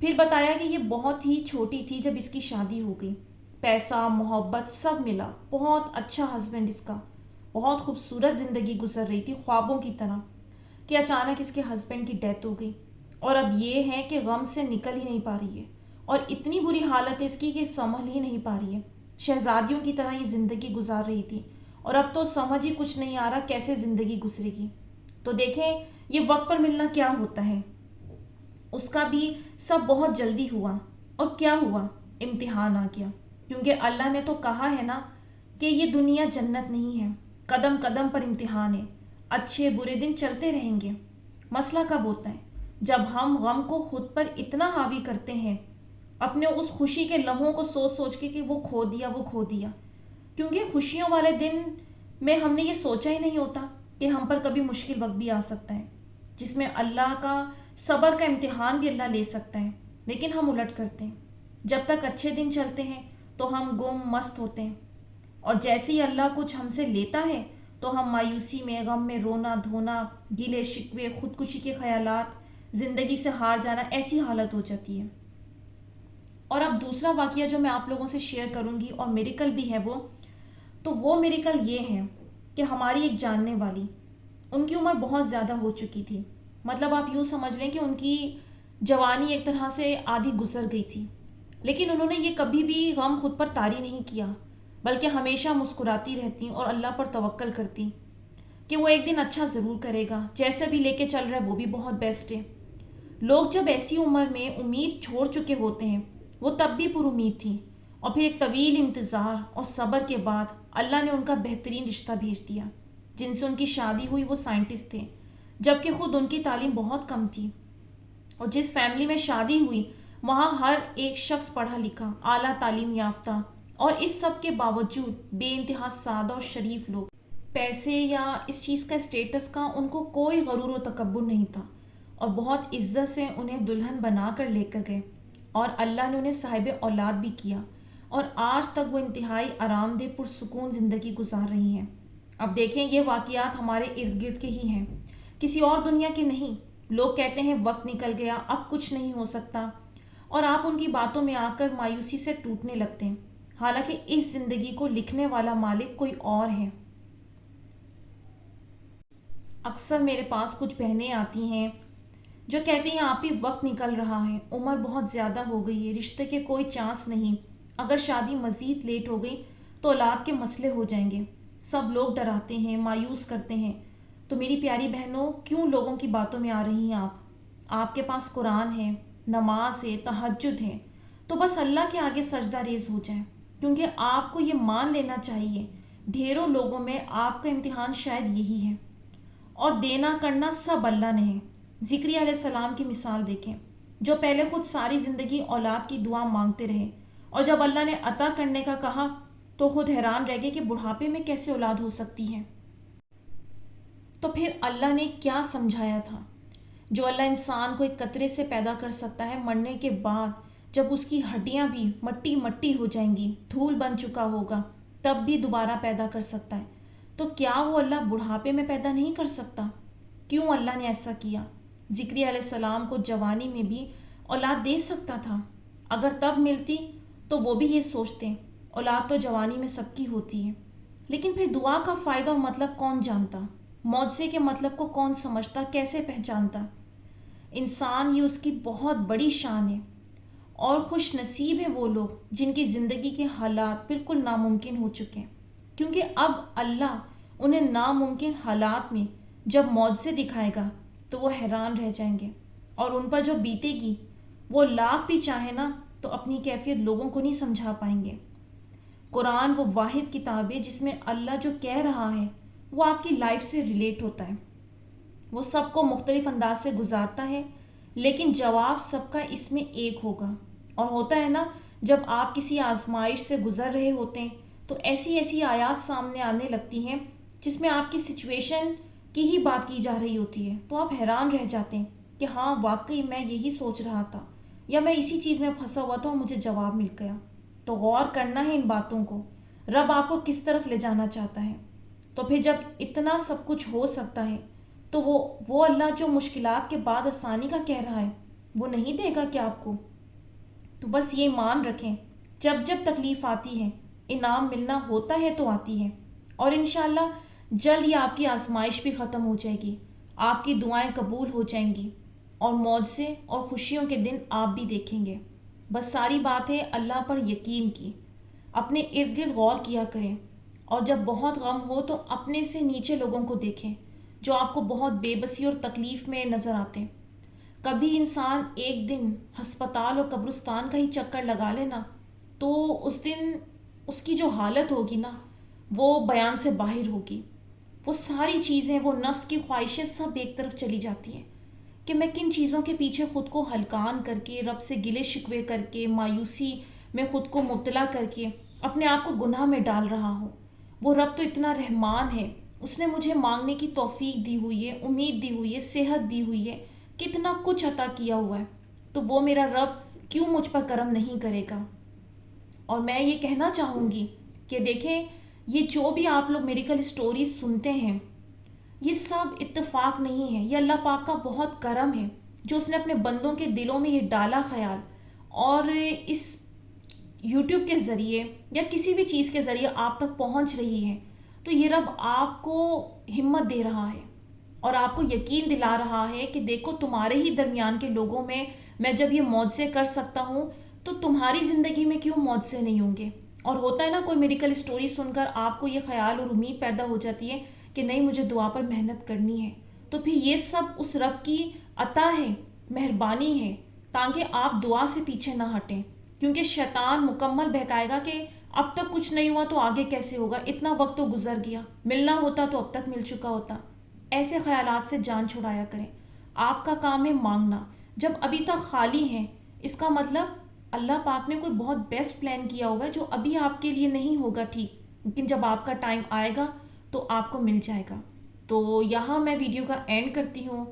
پھر بتایا کہ یہ بہت ہی چھوٹی تھی جب اس کی شادی ہو گئی، پیسہ محبت سب ملا، بہت اچھا ہسبینڈ اس کا، بہت خوبصورت زندگی گزر رہی تھی خوابوں کی طرح، کہ اچانک اس کے ہسبینڈ کی ڈیتھ ہو گئی، اور اب یہ ہے کہ غم سے نکل ہی نہیں پا رہی ہے، اور اتنی بری حالت ہے اس کی کہ سنبھل ہی نہیں پا رہی ہے۔ شہزادیوں کی طرح یہ زندگی گزار رہی تھی، اور اب تو سمجھ ہی کچھ نہیں آ رہا کیسے زندگی گزرے گی۔ تو دیکھیں یہ وقت پر ملنا کیا ہوتا ہے، اس کا بھی سب بہت جلدی ہوا، اور کیا ہوا، امتحان آ گیا، کیونکہ اللہ نے تو کہا ہے نا کہ یہ دنیا جنت نہیں ہے، قدم قدم پر امتحان ہے، اچھے برے دن چلتے رہیں گے۔ مسئلہ کب ہوتا ہے؟ جب ہم غم کو خود پر اتنا حاوی کرتے ہیں، اپنے اس خوشی کے لمحوں کو سوچ سوچ کے کہ وہ کھو دیا وہ کھو دیا، کیونکہ خوشیوں والے دن میں ہم نے یہ سوچا ہی نہیں ہوتا کہ ہم پر کبھی مشکل وقت بھی آ سکتا ہے، جس میں اللہ کا صبر کا امتحان بھی اللہ لے سکتا ہے، لیکن ہم الٹ کرتے ہیں۔ جب تک اچھے دن چلتے ہیں تو ہم گم مست ہوتے ہیں، اور جیسے ہی اللہ کچھ ہم سے لیتا ہے تو ہم مایوسی میں، غم میں، رونا دھونا، گیلے شکوے، خودکشی کے خیالات، زندگی سے ہار جانا، ایسی حالت ہو جاتی ہے۔ اور اب دوسرا واقعہ جو میں آپ لوگوں سے شیئر کروں گی، اور میریکل بھی ہے وہ میریکل یہ ہے کہ ہماری ایک جاننے والی، ان کی عمر بہت زیادہ ہو چکی تھی، مطلب آپ یوں سمجھ لیں کہ ان کی جوانی ایک طرح سے آدھی گزر گئی تھی، لیکن انہوں نے یہ کبھی بھی غم خود پر طاری نہیں کیا، بلکہ ہمیشہ مسکراتی رہتی اور اللہ پر توکل کرتی کہ وہ ایک دن اچھا ضرور کرے گا، جیسے بھی لے کے چل رہا ہے وہ بھی بہت بیسٹ ہے۔ لوگ جب ایسی عمر میں امید چھوڑ چکے ہوتے ہیں، وہ تب بھی پر امید تھیں، اور پھر ایک طویل انتظار اور صبر کے بعد اللہ نے ان کا بہترین رشتہ بھیج دیا، جن سے ان کی شادی ہوئی۔ وہ سائنٹسٹ تھے، جبکہ خود ان کی تعلیم بہت کم تھی، اور جس فیملی میں شادی ہوئی وہاں ہر ایک شخص پڑھا لکھا، اعلیٰ تعلیم یافتہ، اور اس سب کے باوجود بے انتہا سادہ اور شریف لوگ۔ پیسے یا اس چیز کا، اسٹیٹس کا ان کو کوئی غرور و تکبر نہیں تھا، اور بہت عزت سے انہیں دلہن بنا کر لے کر گئے، اور اللہ نے انہیں صاحب اولاد بھی کیا، اور آج تک وہ انتہائی آرام دہ پرسکون زندگی گزار رہی ہیں۔ اب دیکھیں یہ واقعات ہمارے ارد گرد کے ہی ہیں، کسی اور دنیا کے نہیں۔ لوگ کہتے ہیں وقت نکل گیا، اب کچھ نہیں ہو سکتا، اور آپ ان کی باتوں میں آ کر مایوسی سے ٹوٹنے لگتے ہیں، حالانکہ اس زندگی کو لکھنے والا مالک کوئی اور ہے۔ اکثر میرے پاس کچھ بہنیں آتی ہیں جو کہتی ہیں آپ ہی وقت نکل رہا ہے، عمر بہت زیادہ ہو گئی ہے، رشتے کے کوئی چانس نہیں، اگر شادی مزید لیٹ ہو گئی تو اولاد کے مسئلے ہو جائیں گے، سب لوگ ڈراتے ہیں، مایوس کرتے ہیں۔ تو میری پیاری بہنوں، کیوں لوگوں کی باتوں میں آ رہی ہیں آپ کے پاس قرآن ہے، نماز ہے، تہجد ہے، تو بس اللہ کے آگے سجدہ ریز ہو جائیں، کیونکہ آپ کو یہ مان لینا چاہیے ڈھیروں لوگوں میں آپ کا امتحان شاید یہی ہے، اور دینا کرنا سب اللہ نے ہے۔ زکریا علیہ السلام کی مثال دیکھیں، جو پہلے خود ساری زندگی اولاد کی دعا مانگتے رہے، اور جب اللہ نے عطا کرنے کا کہا تو خود حیران رہ گئے کہ بڑھاپے میں کیسے اولاد ہو سکتی ہے۔ تو پھر اللہ نے کیا سمجھایا تھا؟ جو اللہ انسان کو ایک قطرے سے پیدا کر سکتا ہے، مرنے کے بعد جب اس کی ہڈیاں بھی مٹی مٹی ہو جائیں گی، دھول بن چکا ہوگا، تب بھی دوبارہ پیدا کر سکتا ہے، تو کیا وہ اللہ بڑھاپے میں پیدا نہیں کر سکتا؟ کیوں اللہ نے ایسا کیا؟ زکریا علیہ السلام کو جوانی میں بھی اولاد دے سکتا تھا، اگر تب ملتی تو وہ بھی یہ سوچتے اولاد تو جوانی میں سب کی ہوتی ہے، لیکن پھر دعا کا فائدہ اور مطلب کون جانتا؟ معجزے کے مطلب کو کون سمجھتا، کیسے پہچانتا؟ انسان یہ اس کی بہت بڑی شان ہے، اور خوش نصیب ہیں وہ لوگ جن کی زندگی کے حالات بالکل ناممکن ہو چکے ہیں، کیونکہ اب اللہ انہیں ناممکن حالات میں جب معجزے دکھائے گا تو وہ حیران رہ جائیں گے، اور ان پر جو بیتے گی وہ لاکھ بھی چاہے نا تو اپنی کیفیت لوگوں کو نہیں سمجھا پائیں گے۔ قرآن وہ واحد کتاب ہے جس میں اللہ جو کہہ رہا ہے وہ آپ کی لائف سے ریلیٹ ہوتا ہے، وہ سب کو مختلف انداز سے گزارتا ہے، لیکن جواب سب کا اس میں ایک ہوگا۔ اور ہوتا ہے نا، جب آپ کسی آزمائش سے گزر رہے ہوتے ہیں تو ایسی ایسی آیات سامنے آنے لگتی ہیں جس میں آپ کی سچویشن کی ہی بات کی جا رہی ہوتی ہے، تو آپ حیران رہ جاتے ہیں کہ ہاں واقعی میں یہی سوچ رہا تھا، یا میں اسی چیز میں پھنسا ہوا تھا اور مجھے جواب مل گیا۔ تو غور کرنا ہے ان باتوں کو، رب آپ کو کس طرف لے جانا چاہتا ہے۔ تو پھر جب اتنا سب کچھ ہو سکتا ہے تو وہ اللہ جو مشکلات کے بعد آسانی کا کہہ رہا ہے، وہ نہیں دے گا کیا آپ کو؟ تو بس یہ مان رکھیں، جب جب تکلیف آتی ہے انعام ملنا ہوتا ہے تو آتی ہے، اور انشاءاللہ جلد ہی آپ کی آزمائش بھی ختم ہو جائے گی، آپ کی دعائیں قبول ہو جائیں گی، اور معجزے اور خوشیوں کے دن آپ بھی دیکھیں گے۔ بس ساری بات ہے اللہ پر یقین کی، اپنے ارد گرد غور کیا کریں، اور جب بہت غم ہو تو اپنے سے نیچے لوگوں کو دیکھیں جو آپ کو بہت بے بسی اور تکلیف میں نظر آتے ہیں۔ کبھی انسان ایک دن ہسپتال اور قبرستان کا ہی چکر لگا لینا تو اس دن اس کی جو حالت ہوگی نا وہ بیان سے باہر ہوگی۔ وہ ساری چیزیں، وہ نفس کی خواہشیں سب ایک طرف چلی جاتی ہیں کہ میں کن چیزوں کے پیچھے خود کو ہلکان کر کے، رب سے گلے شکوے کر کے، مایوسی میں خود کو مبتلا کر کے اپنے آپ کو گناہ میں ڈال رہا ہوں۔ وہ رب تو اتنا رحمان ہے، اس نے مجھے مانگنے کی توفیق دی ہوئی ہے، امید دی ہوئی ہے، صحت دی ہوئی ہے، کتنا کچھ عطا کیا ہوا ہے، تو وہ میرا رب کیوں مجھ پر کرم نہیں کرے گا؟ اور میں یہ کہنا چاہوں گی کہ دیکھیں، یہ جو بھی آپ لوگ میریکل سٹوریز سنتے ہیں یہ سب اتفاق نہیں ہے، یہ اللہ پاک کا بہت کرم ہے جو اس نے اپنے بندوں کے دلوں میں یہ ڈالا خیال، اور اس یوٹیوب کے ذریعے یا کسی بھی چیز کے ذریعے آپ تک پہنچ رہی ہے، تو یہ رب آپ کو ہمت دے رہا ہے اور آپ کو یقین دلا رہا ہے کہ دیکھو تمہارے ہی درمیان کے لوگوں میں جب یہ معجزے کر سکتا ہوں تو تمہاری زندگی میں کیوں معجزے نہیں ہوں گے؟ اور ہوتا ہے نا، کوئی میڈیکل اسٹوری سن کر آپ کو یہ خیال اور امید پیدا ہو جاتی ہے کہ نہیں، مجھے دعا پر محنت کرنی ہے، تو پھر یہ سب اس رب کی عطا ہے، مہربانی ہے، تاکہ آپ دعا سے پیچھے نہ ہٹیں، کیونکہ شیطان مکمل بہکائے گا کہ اب تک کچھ نہیں ہوا تو آگے کیسے ہوگا، اتنا وقت تو گزر گیا، ملنا ہوتا تو اب تک مل چکا ہوتا۔ ایسے خیالات سے جان چھڑایا کریں۔ آپ کا کام ہے مانگنا، جب ابھی تک خالی ہیں اس کا مطلب اللہ پاک نے کوئی بہت بیسٹ پلان کیا ہوا ہے جو ابھی آپ کے لیے نہیں ہوگا ٹھیک، لیکن جب آپ کا ٹائم آئے گا تو آپ کو مل جائے گا۔ تو یہاں میں ویڈیو کا اینڈ کرتی ہوں۔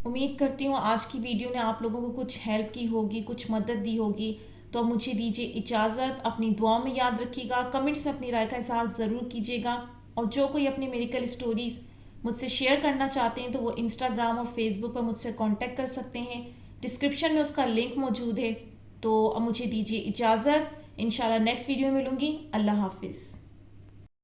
امید کرتی ہوں آج کی ویڈیو نے آپ لوگوں کو کچھ ہیلپ کی ہوگی، کچھ مدد دی ہوگی۔ تو اب مجھے دیجیے اجازت، اپنی دعا میں یاد رکھیے گا، کمنٹس میں اپنی رائے کا اظہار ضرور کیجیے گا، اور جو کوئی اپنی میڈیکل اسٹوریز مجھ سے شیئر کرنا چاہتے ہیں تو وہ انسٹاگرام اور فیس بک پر مجھ سے کانٹیکٹ کر سکتے ہیں، ڈسکرپشن میں اس کا لنک موجود ہے۔ تو اب مجھے دیجیے اجازت، انشاءاللہ نیکسٹ ویڈیو میں ملوں گی۔ اللہ حافظ۔